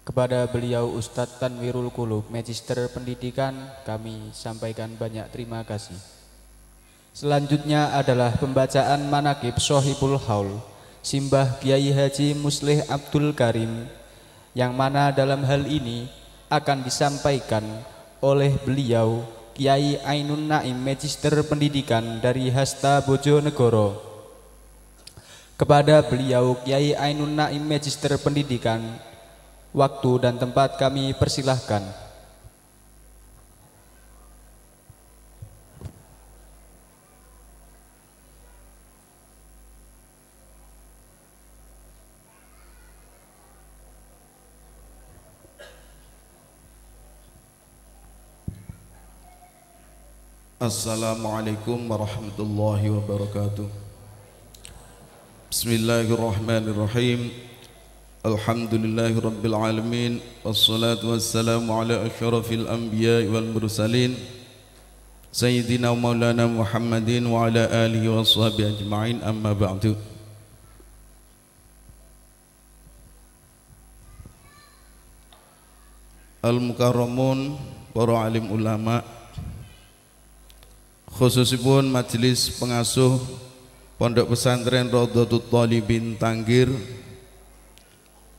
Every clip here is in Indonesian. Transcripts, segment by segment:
Kepada beliau Ustadz Tanwirul Qulub, Magister Pendidikan, kami sampaikan banyak terima kasih. Selanjutnya adalah pembacaan manaqib Sohibul Haul, Simbah Kiai Haji Muslih Abdul Karim, yang mana dalam hal ini akan disampaikan oleh beliau Kiai Ainun Naim, Magister Pendidikan dari Hasta Bojonegoro. Kepada beliau Kiai Ainun Naim, Magister Pendidikan, waktu dan tempat kami persilahkan. Assalamualaikum warahmatullahi wabarakatuh. Bismillahirrahmanirrahim. Alhamdulillahi rabbil alamin. Wassalatu wassalamu ala asyrafil anbiya wal mursalin Sayyidina wa maulana Muhammadin wa ala alihi wa sahbihi ajma'in, amma ba'du. Al-Mukarramun, para alim ulama, khususipun majelis pengasuh Pondok Pesantren Raudhatul Thalibin Tanggir,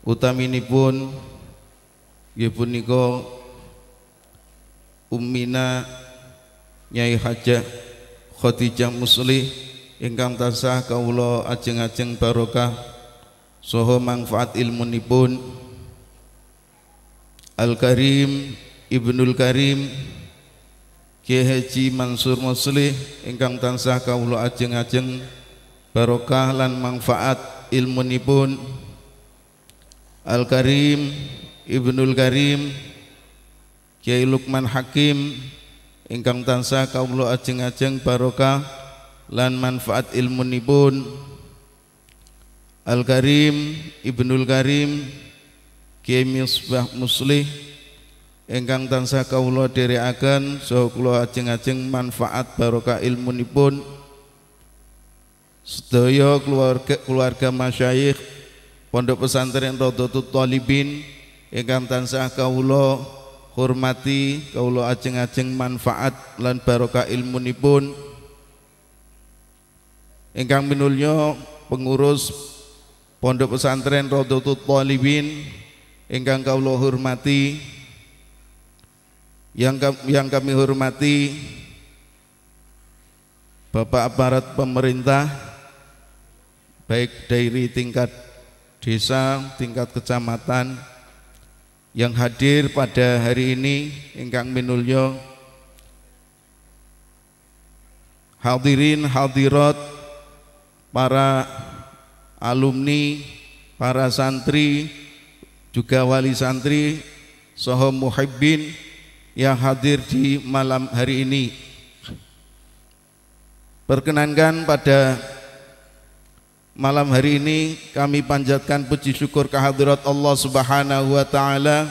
utaminipun nggih punika Ummina Nyai Hajah Khadijah Muslih ingkang tansah kawula ajeng-ajeng barokah saha manfaat ilmunipun, Al-Karim Ibnul Karim Kiai Haji Mansur Muslih ingkang tansah kawula ajeng-ajeng barokah lan manfaat ilmunipun, Al-Karim Ibnul Karim Kiai Lukman Hakim ingkang tansah kawula ajeng-ajeng barokah lan manfaat ilmunipun, Al-Karim Ibnul Karim Kiai Misbah Muslih ingkang tansah kawula dherekaken saha kula ajeng-ajeng manfaat barokah ilmunipun, sedaya keluarga masyayikh Pondok Pesantren Raudhatul Thalibin ingkang tansah kawula hormati, kawula ajeng-ajeng manfaat lan barokah ilmunipun, ingkang minulya pengurus Pondok Pesantren Raudhatul Thalibin ingkang kawula hormati, yang kami hormati Bapak aparat pemerintah, baik dari tingkat desa, tingkat kecamatan, yang hadir pada hari ini, ingkang minulya hadirin hadirat, para alumni, para santri, juga wali santri, saha muhibbin yang hadir di malam hari ini. Perkenankan pada malam hari ini kami panjatkan puji syukur kehadirat Allah Subhanahu wa taala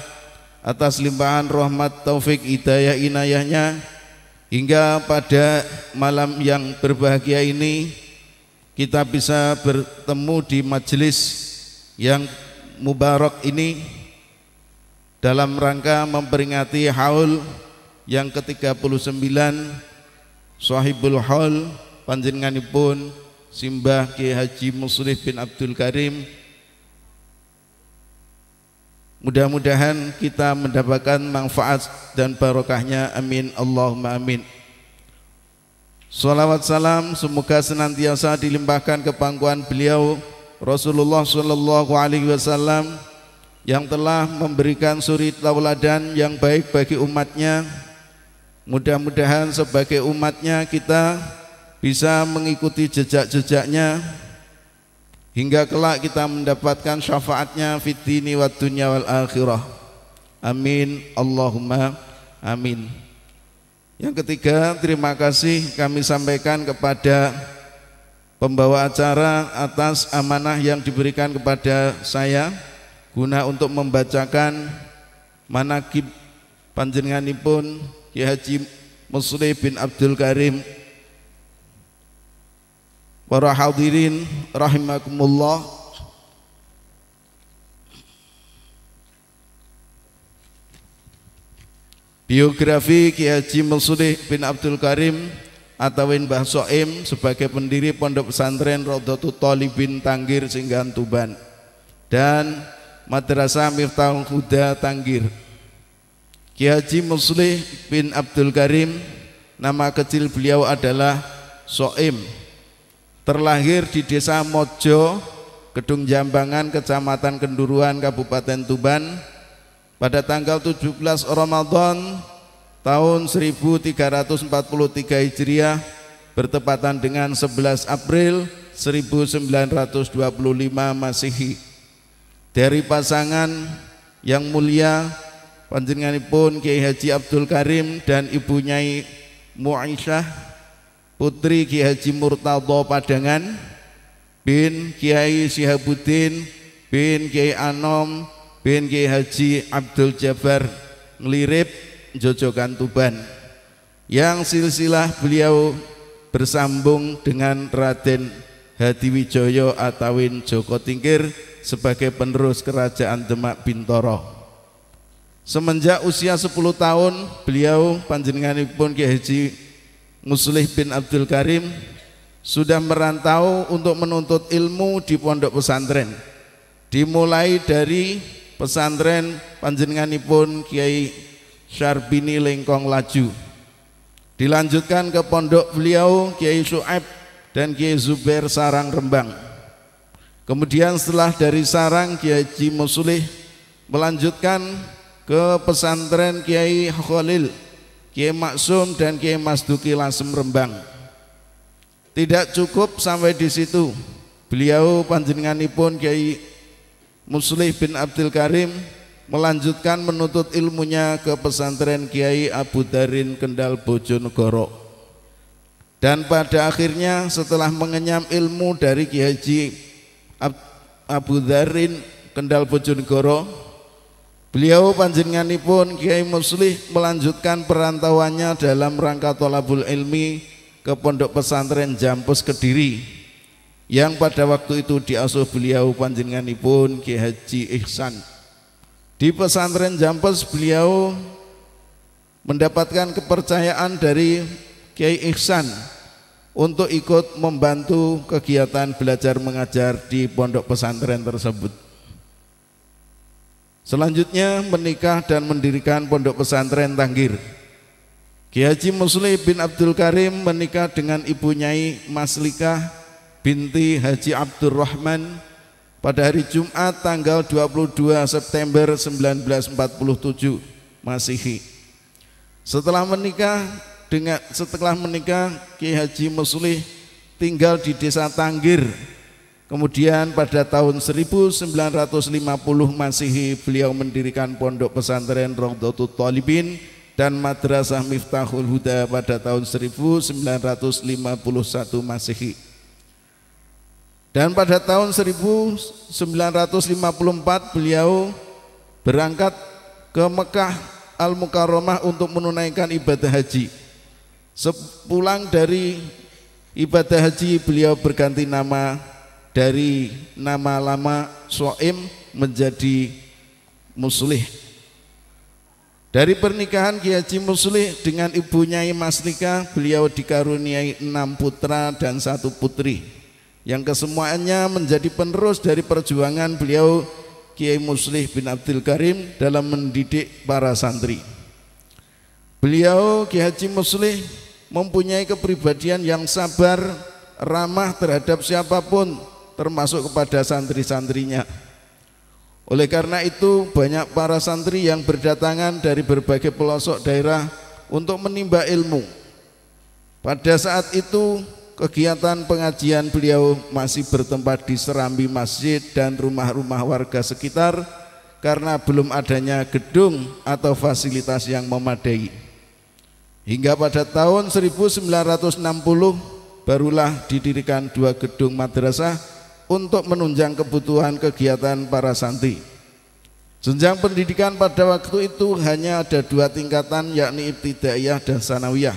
atas limpahan rahmat, taufik, hidayah, inayahnya, hingga pada malam yang berbahagia ini kita bisa bertemu di majelis yang mubarak ini dalam rangka memperingati haul yang ke-39 Sohibul Haul panjenenganipun Simbah Kiai Haji Muslih bin Abdul Karim. Mudah-mudahan kita mendapatkan manfaat dan barokahnya, amin Allahumma amin. Salawat salam semoga senantiasa dilimpahkan ke pangkuan beliau Rasulullah sallallahu alaihi wasallam yang telah memberikan suri tauladan yang baik bagi umatnya. Mudah-mudahan sebagai umatnya kita bisa mengikuti jejak-jejaknya hingga kelak kita mendapatkan syafaatnya fid dini wad dunya wal akhirah, amin Allahumma amin. Yang ketiga, terima kasih kami sampaikan kepada pembawa acara atas amanah yang diberikan kepada saya guna untuk membacakan manaqib panjenenganipun Kiai Haji Muslih bin Abdul Karim. Para hadirin rahimakumullah, Biografi Kiai Haji Mslih bin Abdul Karim atau Mbah Soim sebagai pendiri Pondok Pesantren Raudhatul Thalibin Tanggir Singgahan Tuban dan Madrasah Miftahul Huda Tanggir. Kiai Haji Mslih bin Abdul Karim, nama kecil beliau adalah Soim, terlahir di Desa Mojo, Kedung Jambangan, Kecamatan Kenduruan, Kabupaten Tuban pada tanggal 17 Ramadan tahun 1343 Hijriah bertepatan dengan 11 April 1925 Masehi. Dari pasangan yang mulia panjenenganipun Kiai Haji Abdul Karim dan Ibu Nyai Muaisyah putri Kiai Haji Murtadho Padangan bin Kiai Syihabuddin bin Kiai Anom bin Kiai Haji Abdul Jabbar Nglirip Jojokan Tuban, yang silsilah beliau bersambung dengan Raden Hadiwijoyo Atawin Joko Tingkir sebagai penerus Kerajaan Demak Bintoro. Semenjak usia 10 tahun beliau panjenenganipun Kiai Haji Mslih bin Abdul Karim sudah merantau untuk menuntut ilmu di pondok pesantren, dimulai dari pesantren panjenenganipun Kiai Syarbini Lengkong Laju, dilanjutkan ke pondok beliau Kiai Syuaib dan Kiai Zubair Sarang Rembang. Kemudian setelah dari Sarang Kiai Haji Mslih melanjutkan ke pesantren Kiai Khalil, Kiai Maksum dan Kiai Masduki Lasem Rembang. Tidak cukup sampai di situ, beliau panjenenganipun Kiai Mslih bin Abdul Karim melanjutkan menuntut ilmunya ke pesantren Kiai Abu Darin Kendal Bojonegoro. Dan pada akhirnya setelah mengenyam ilmu dari Kiai Haji Abu Darin Kendal Bojonegoro, beliau panjenenganipun Kiai Mslih melanjutkan perantauannya dalam rangka thalabul ilmi ke pondok pesantren Jampus Kediri, yang pada waktu itu diasuh beliau panjenenganipun Kiai Haji Ihsan. Di pesantren Jampus beliau mendapatkan kepercayaan dari Kiai Ihsan untuk ikut membantu kegiatan belajar mengajar di pondok pesantren tersebut. Selanjutnya menikah dan mendirikan pondok pesantren Tanggir. Kiai Haji Mslih bin Abdul Karim menikah dengan Ibu Nyai Maslikah binti Haji Abdurrahman pada hari Jumat tanggal 22 September 1947 Masehi. Setelah menikah Kiai Haji Mslih tinggal di Desa Tanggir. Kemudian pada tahun 1950 Masehi beliau mendirikan pondok pesantren Raudhatul Thalibin dan Madrasah Miftahul Huda pada tahun 1951 Masehi. Dan pada tahun 1954 beliau berangkat ke Mekah Al-Mukarramah untuk menunaikan ibadah haji. Sepulang dari ibadah haji beliau berganti nama dari nama lama Soim menjadi Mslih. Dari pernikahan Kiai Haji Mslih dengan Ibu Nyai Maslikah beliau dikaruniai 6 putra dan 1 putri, yang kesemuanya menjadi penerus dari perjuangan beliau Kiai Mslih bin Abdul Karim dalam mendidik para santri. Beliau Kiai Haji Mslih mempunyai kepribadian yang sabar, ramah terhadap siapapun, termasuk kepada santri-santrinya. Oleh karena itu banyak para santri yang berdatangan dari berbagai pelosok daerah untuk menimba ilmu. Pada saat itu kegiatan pengajian beliau masih bertempat di serambi masjid dan rumah-rumah warga sekitar karena belum adanya gedung atau fasilitas yang memadai. Hingga pada tahun 1960 barulah didirikan 2 gedung madrasah untuk menunjang kebutuhan kegiatan para santri. Jenjang pendidikan pada waktu itu hanya ada 2 tingkatan, yakni ibtidaiyah dan sanawiyah.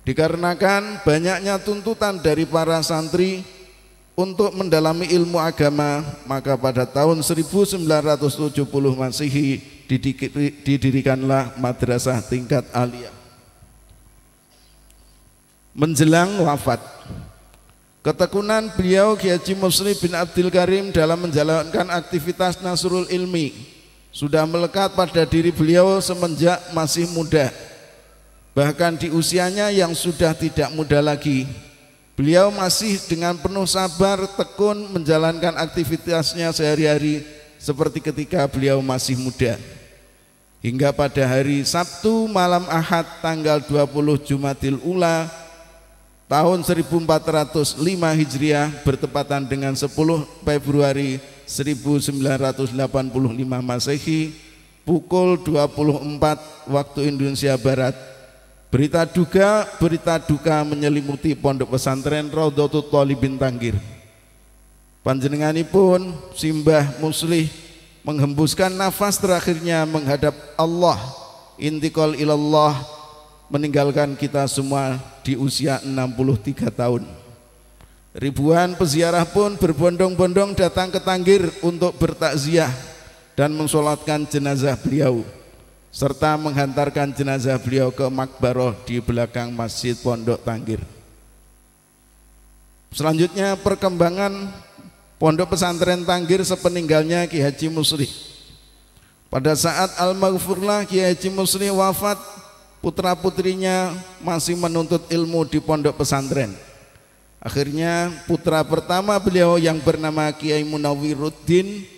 Dikarenakan banyaknya tuntutan dari para santri untuk mendalami ilmu agama, maka pada tahun 1970 Masehi didirikanlah madrasah tingkat aliyah. Menjelang wafat, ketekunan beliau Kiai Haji Musli bin Abdul Karim dalam menjalankan aktivitas Nasrul Ilmi sudah melekat pada diri beliau semenjak masih muda. Bahkan di usianya yang sudah tidak muda lagi, beliau masih dengan penuh sabar tekun menjalankan aktivitasnya sehari-hari seperti ketika beliau masih muda. Hingga pada hari Sabtu malam Ahad tanggal 20 Jumadil Ula tahun 1405 Hijriah bertepatan dengan 10 Februari 1985 Masehi pukul 24 waktu Indonesia Barat, berita duka menyelimuti pondok pesantren Raudhatul Thalibin Tangkir. Panjenenganipun Simbah Muslih menghembuskan nafas terakhirnya menghadap Allah, intiqal ilallah, meninggalkan kita semua di usia 63 tahun. Ribuan peziarah pun berbondong-bondong datang ke Tangkir untuk bertakziah dan mensolatkan jenazah beliau serta menghantarkan jenazah beliau ke makbaroh di belakang Masjid Pondok Tangkir. Selanjutnya perkembangan Pondok Pesantren Tangkir sepeninggalnya Ki Haji Musli. Pada saat Al-Maghfurlah Ki Haji Musli wafat, putra-putrinya masih menuntut ilmu di pondok pesantren. Akhirnya putra pertama beliau yang bernama Kiai Munawwiruddin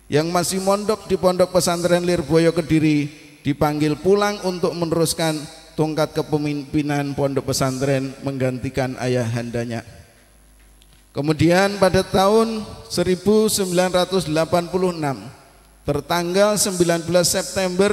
yang masih mondok di pondok pesantren Lirboyo Kediri dipanggil pulang untuk meneruskan tongkat kepemimpinan pondok pesantren menggantikan ayahandanya. Kemudian pada tahun 1986 tertanggal 19 September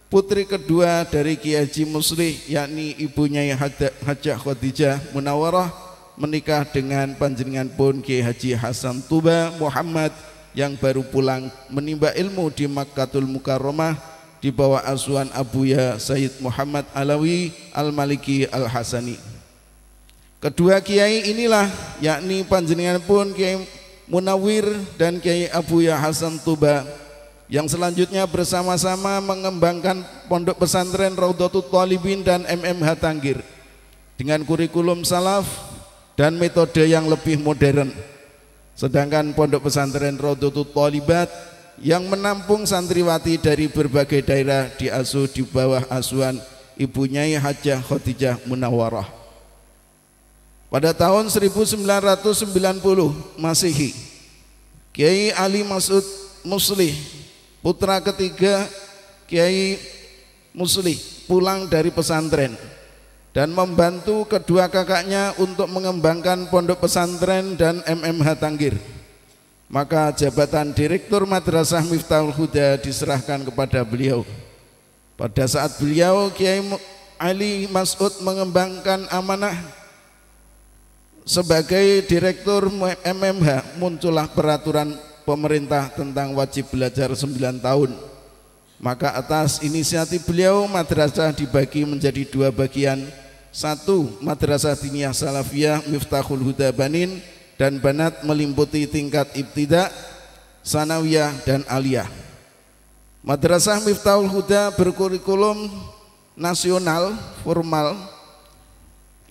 putri kedua dari Kiai Haji Musli yakni ibunya Hajah Khadijah Munawarah menikah dengan panjenengan pun Kiai Haji Hasan Tuba Muhammad yang baru pulang menimba ilmu di Makkatul Mukarramah di bawah asuhan Abuya Sayyid Muhammad Alawi Al-Maliki Al-Hasani. Kedua kiai inilah yakni panjenengan pun Kiai Munawwir dan Kiai Abuya Hasan Tuba yang selanjutnya bersama-sama mengembangkan pondok pesantren Raudhatul Thalibin dan MMH Tangkir dengan kurikulum salaf dan metode yang lebih modern. Sedangkan pondok pesantren Raudhatul Thalibat yang menampung santriwati dari berbagai daerah diasuh di bawah asuhan Ibu Nyai Hajah Khadijah Munawarah. Pada tahun 1990 Masehi, Kiai Ali Mas'ud Muslih, putra ketiga Kiai Muslih, pulang dari pesantren dan membantu kedua kakaknya untuk mengembangkan pondok pesantren dan MMH Tangkir. Maka jabatan Direktur Madrasah Miftahul Huda diserahkan kepada beliau. Pada saat beliau Kiai Ali Mas'ud mengembangkan amanah sebagai Direktur MMH, muncullah peraturan pemerintah tentang wajib belajar 9 tahun. Maka atas inisiatif beliau madrasah dibagi menjadi 2 bagian. 1. Madrasah Diniyah Salafiyah Miftahul Huda Banin dan Banat meliputi tingkat ibtida, sanawiyah dan aliyah. Madrasah Miftahul Huda berkurikulum nasional formal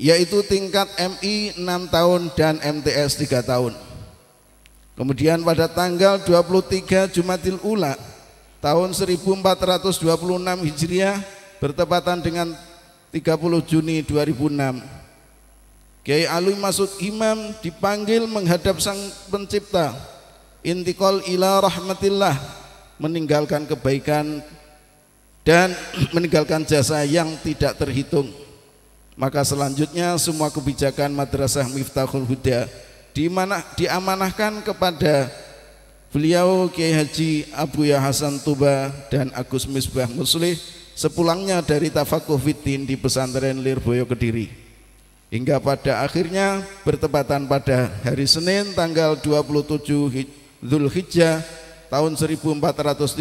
yaitu tingkat MI 6 tahun dan MTS 3 tahun. Kemudian pada tanggal 23 Jumadil Ula tahun 1426 Hijriah bertepatan dengan 30 Juni 2006, Kiai Ali Mas'ud Imam dipanggil menghadap Sang Pencipta, intiqal ila rahmatillah, meninggalkan kebaikan dan meninggalkan jasa yang tidak terhitung. Maka selanjutnya semua kebijakan Madrasah Miftahul Huda diamanahkan kepada beliau Kiai Haji Abuya Hasan Tuba dan Agus Misbah Muslih sepulangnya dari tafakuh fiddin di pesantren Lirboyo Kediri, hingga pada akhirnya bertepatan pada hari Senin tanggal 27 Dzulhijjah tahun 1430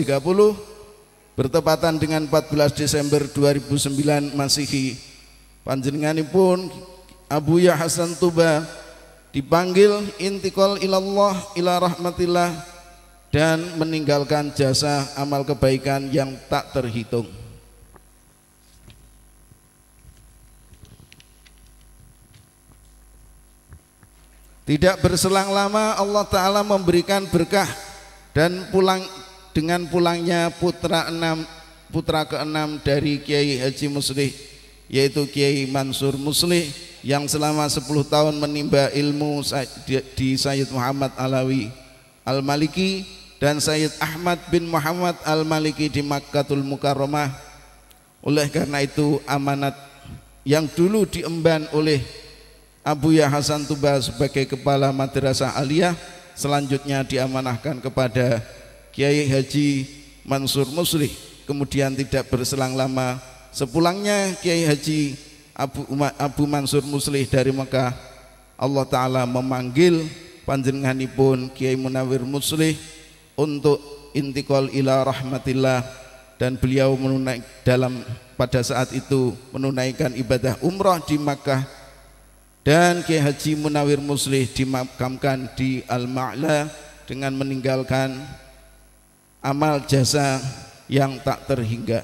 bertepatan dengan 14 Desember 2009 Masehi, panjenenganipun Abuya Hasan Tuba dipanggil intiqal ilallah ila rahmatillah dan meninggalkan jasa amal kebaikan yang tak terhitung. Tidak berselang lama Allah Ta'ala memberikan berkah dan dengan pulangnya putra ke-6 dari Kiai Haji Muslih, yaitu Kiai Mansur Muslih, yang selama 10 tahun menimba ilmu di Sayyid Muhammad Alawi Al-Maliki dan Sayyid Ahmad bin Muhammad Al-Maliki di Makkatul Mukarramah. Oleh karena itu amanat yang dulu diemban oleh Abuya Hasan Tuba sebagai kepala Madrasah Aliyah selanjutnya diamanahkan kepada Kiai Haji Mansur Muslih. Kemudian tidak berselang lama sepulangnya Kiai Haji Abu Mansur Muslih dari Mekah, Allah Ta'ala memanggil panjenenganipun Kiai Munawir Muslih untuk intikal ila rahmatillah, dan beliau pada saat itu menunaikan ibadah umrah di Makkah, dan Kiai Haji Munawir Muslih dimakamkan di Al-Ma'la dengan meninggalkan amal jasa yang tak terhingga.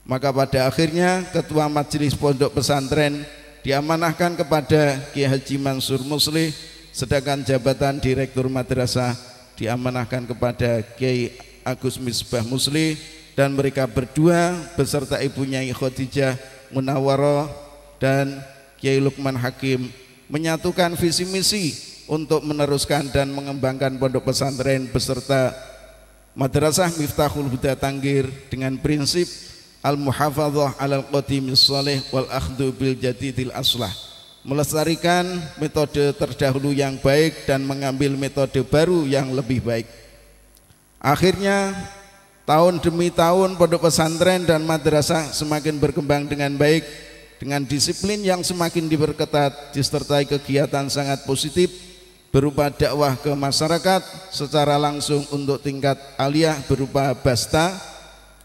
Maka pada akhirnya ketua majelis pondok pesantren diamanahkan kepada Kiai Haji Mansur Muslih, sedangkan jabatan direktur madrasah diamanahkan kepada Kiai Agus Misbah Muslih, dan mereka berdua beserta ibunya Khadijah Munawwarah dan Kiai Lukman Hakim menyatukan visi misi untuk meneruskan dan mengembangkan pondok pesantren beserta Madrasah Miftahul Huda Tanggir dengan prinsip al-muhafadzah 'alal qadimis shalih wal akhdhu bil jadidil aslah, melestarikan metode terdahulu yang baik dan mengambil metode baru yang lebih baik. Akhirnya tahun demi tahun pondok pesantren dan madrasah semakin berkembang dengan baik, dengan disiplin yang semakin diperketat disertai kegiatan sangat positif berupa dakwah ke masyarakat secara langsung untuk tingkat aliyah berupa basta,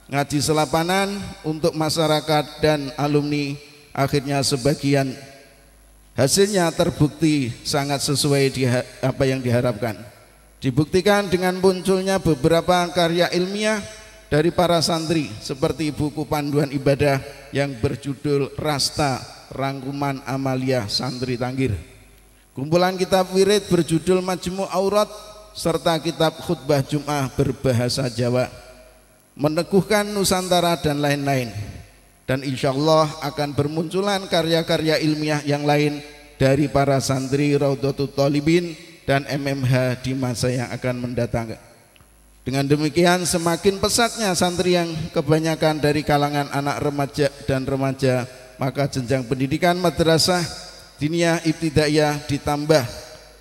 ngaji selapanan untuk masyarakat dan alumni. Akhirnya sebagian hasilnya terbukti sangat sesuai apa yang diharapkan. Dibuktikan dengan munculnya beberapa karya ilmiah dari para santri seperti buku panduan ibadah yang berjudul Rasta Rangkuman Amalia Santri Tanggir, kumpulan kitab wirid berjudul Majmu' Aurat, serta kitab khutbah Jum'ah berbahasa Jawa, Meneguhkan Nusantara, dan lain-lain. Dan insya Allah akan bermunculan karya-karya ilmiah yang lain dari para santri Raudhatul Thalibin dan MMH di masa yang akan mendatang. Dengan demikian semakin pesatnya santri yang kebanyakan dari kalangan anak remaja dan remaja, maka jenjang pendidikan madrasah diniyah ibtidaiyah ditambah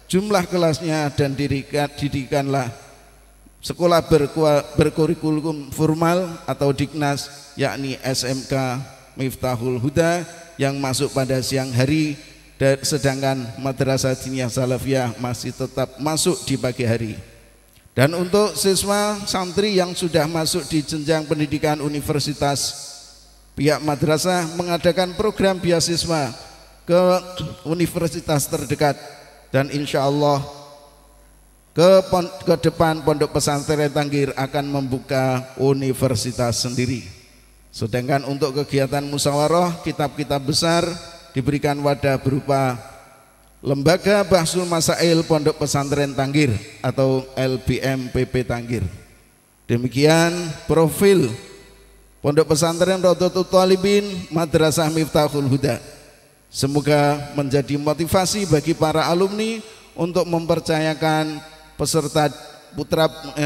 jumlah kelasnya dan didirikanlah sekolah berkurikulum formal atau Diknas, yakni SMK Miftahul Huda yang masuk pada siang hari, sedangkan madrasah diniyah salafiyah masih tetap masuk di pagi hari. Dan untuk siswa santri yang sudah masuk di jenjang pendidikan universitas, pihak madrasah mengadakan program beasiswa ke universitas terdekat, dan insya Allah ke depan pondok pesantren Tanggir akan membuka universitas sendiri. Sedangkan untuk kegiatan musyawarah kitab-kitab besar diberikan wadah berupa Lembaga Bahsul Masail Pondok Pesantren Tanggir atau LBMPP Tanggir. Demikian profil Pondok Pesantren Raudhatul Thalibin Madrasah Miftahul Huda. Semoga menjadi motivasi bagi para alumni untuk mempercayakan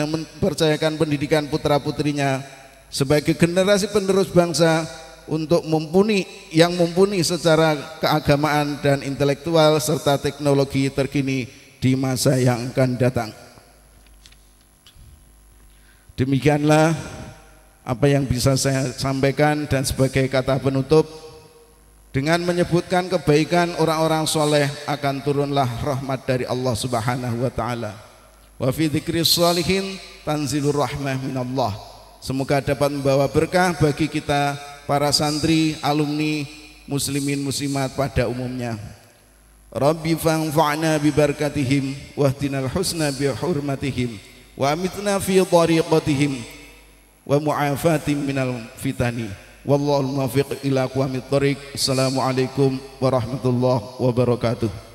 mempercayakan pendidikan putra-putrinya sebagai generasi penerus bangsa untuk mumpuni secara keagamaan dan intelektual serta teknologi terkini di masa yang akan datang. Demikianlah apa yang bisa saya sampaikan, dan sebagai kata penutup dengan menyebutkan kebaikan orang-orang soleh akan turunlah rahmat dari Allah Subhanahu wa taala. Wa fi dzikris sholihin tanzilur rahmah minallah. Semoga dapat membawa berkah bagi kita para santri, alumni, muslimin muslimat pada umumnya. Rabbi fanfa'na bi barakatihim wahdinal husna bi hurmatihim wa amitna fi tariqatihim wa mu'afatim minal fitani. Wallahul muwaffiq ila aqwamit thoriq. Assalamualaikum warahmatullahi wabarakatuh.